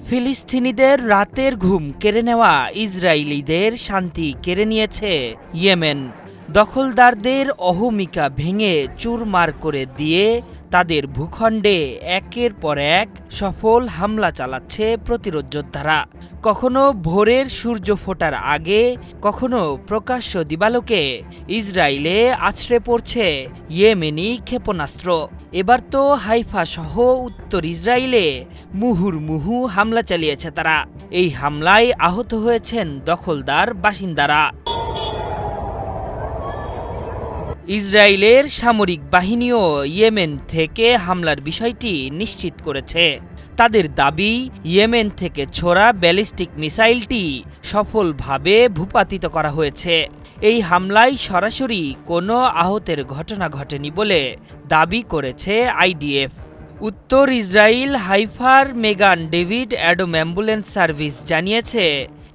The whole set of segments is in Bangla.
ফিলিস্তিনিদের রাতের ঘুম কেড়ে নেওয়া ইসরায়েলিদের শান্তি কেড়ে নিয়েছে ইয়েমেন। দখলদারদের অহমিকা ভেঙে চুরমার করে দিয়ে তাদের ভূখণ্ডে একের পর এক সফল হামলা চালাচ্ছে প্রতিরোধ যোদ্ধারা। কখনো ভোরের সূর্য ফোটার আগে, কখনো প্রকাশ্য দিবালোকে ইসরায়েলে আছড়ে পড়ছে ইয়েমেনি ক্ষেপণাস্ত্র। এবার তো হাইফা সহ উত্তর ইসরায়েলে মুহুর্মুহু হামলা চালিয়েছে তারা। এই হামলায় আহত হয়েছেন দখলদার বাসিন্দারা। ইসরায়েলের সামরিক বাহিনীও ইয়েমেন থেকে হামলার বিষয়টি নিশ্চিত করেছে। তাদের দাবি, ইয়েমেন থেকে ছোড়া ব্যালিস্টিক মিসাইলটি সফলভাবে ভূপাতিত করা হয়েছে। এই হামলায় সরাসরি কোনো আহতের ঘটনা ঘটেনি বলে দাবি করেছে আইডিএফ। উত্তর ইসরায়েল হাইফার মেগান ডেভিড অ্যাডম অ্যাম্বুলেন্স সার্ভিস জানিয়েছে,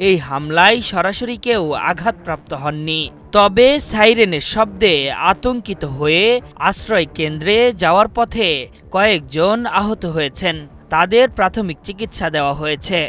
এই হামলায় সরাসরি কেউ আঘাতপ্রাপ্ত হননি। তবে সাইরেনের শব্দে আতঙ্কিত হয়ে আশ্রয় কেন্দ্রে যাওয়ার পথে কয়েকজন আহত হয়েছেন। তাদের প্রাথমিক চিকিৎসা দেওয়া হয়েছে।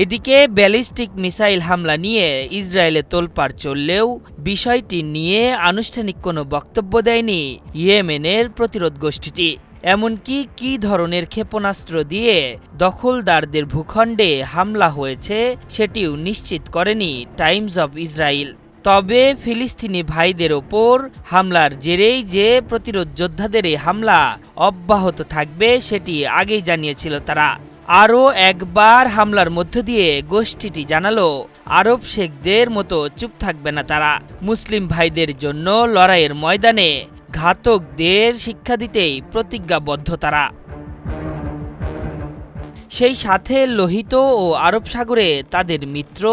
এদিকে ব্যালিস্টিক মিসাইল হামলা নিয়ে ইসরায়েলে তোলপাড় চললেও বিষয়টি নিয়ে আনুষ্ঠানিক কোনো বক্তব্য দেয়নি ইয়েমেনের প্রতিরোধ গোষ্ঠীটি। এমনকি কী ধরনের ক্ষেপণাস্ত্র দিয়ে দখলদারদের ভূখণ্ডে হামলা হয়েছে সেটিও নিশ্চিত করেনি টাইমস অব ইসরায়েল। তবে ফিলিস্তিনি ভাইদের ওপর হামলার জেরেই যে প্রতিরোধ যোদ্ধাদের এই হামলা অব্যাহত থাকবে সেটি আগেই জানিয়েছিল তারা। আরও একবার হামলার মধ্য দিয়ে গোষ্ঠীটি জানালো, আরব শেখদের মতো চুপ থাকবে না তারা। মুসলিম ভাইদের জন্য লড়াইয়ের ময়দানে ঘাতকদের শিক্ষা দিতেই প্রতিজ্ঞাবদ্ধ তারা। সেই সাথে লোহিত ও আরব সাগরে তাদের মিত্র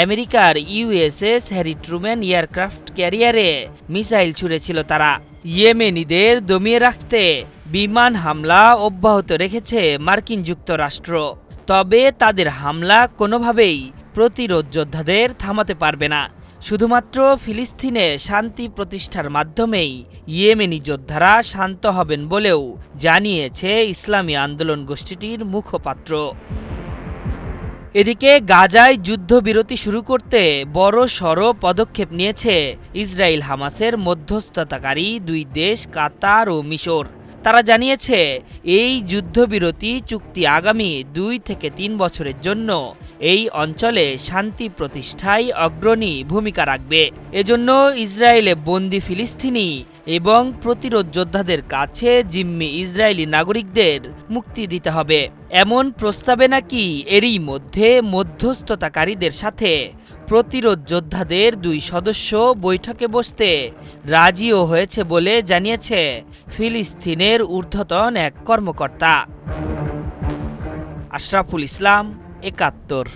আমেরিকার ইউএসএস হ্যারি ট্রুম্যান এয়ারক্রাফট ক্যারিয়ারে মিসাইল ছুড়েছিল তারা। ইয়েমেনিদের দমিয়ে রাখতে বিমান হামলা অব্যাহত রেখেছে মার্কিন যুক্তরাষ্ট্র। তবে তাদের হামলা কোনোভাবেই প্রতিরোধ যোদ্ধাদের থামাতে পারবে না। শুধুমাত্র ফিলিস্তিনে শান্তি প্রতিষ্ঠার মাধ্যমেই ইয়েমেনি যোদ্ধারা শান্ত হবেন বলেও জানিয়েছে ইসলামী আন্দোলন গোষ্ঠীটির মুখপাত্র। এদিকে গাজায় যুদ্ধবিরতি শুরু করতে বড়সড় পদক্ষেপ নিয়েছে ইসরায়েল হামাসের মধ্যস্থতাকারী দুই দেশ কাতার ও মিশর। তারা জানিয়েছে, এই যুদ্ধবিরতি চুক্তি আগামী 2 থেকে 3 বছরের জন্য এই অঞ্চলে শান্তি প্রতিষ্ঠায় অগ্রণী ভূমিকা রাখবে। এজন্য ইসরায়েলে বন্দী ফিলিস্তিনি এবং প্রতিরোধ যোদ্ধাদের কাছে জিম্মি ইসরায়েলি নাগরিকদের মুক্তি দিতে হবে। এমন প্রস্তাবে নাকি এরই মধ্যে মধ্যস্থতাকারীদের সাথে প্রতিরোধ যোদ্ধাদের 2 সদস্য বৈঠকে বসতে রাজিও হয়েছে বলে জানিয়েছে ফিলিস্তিনের ঊর্ধ্বতন এক কর্মকর্তা। আশরাফুল ইসলাম, ৭১।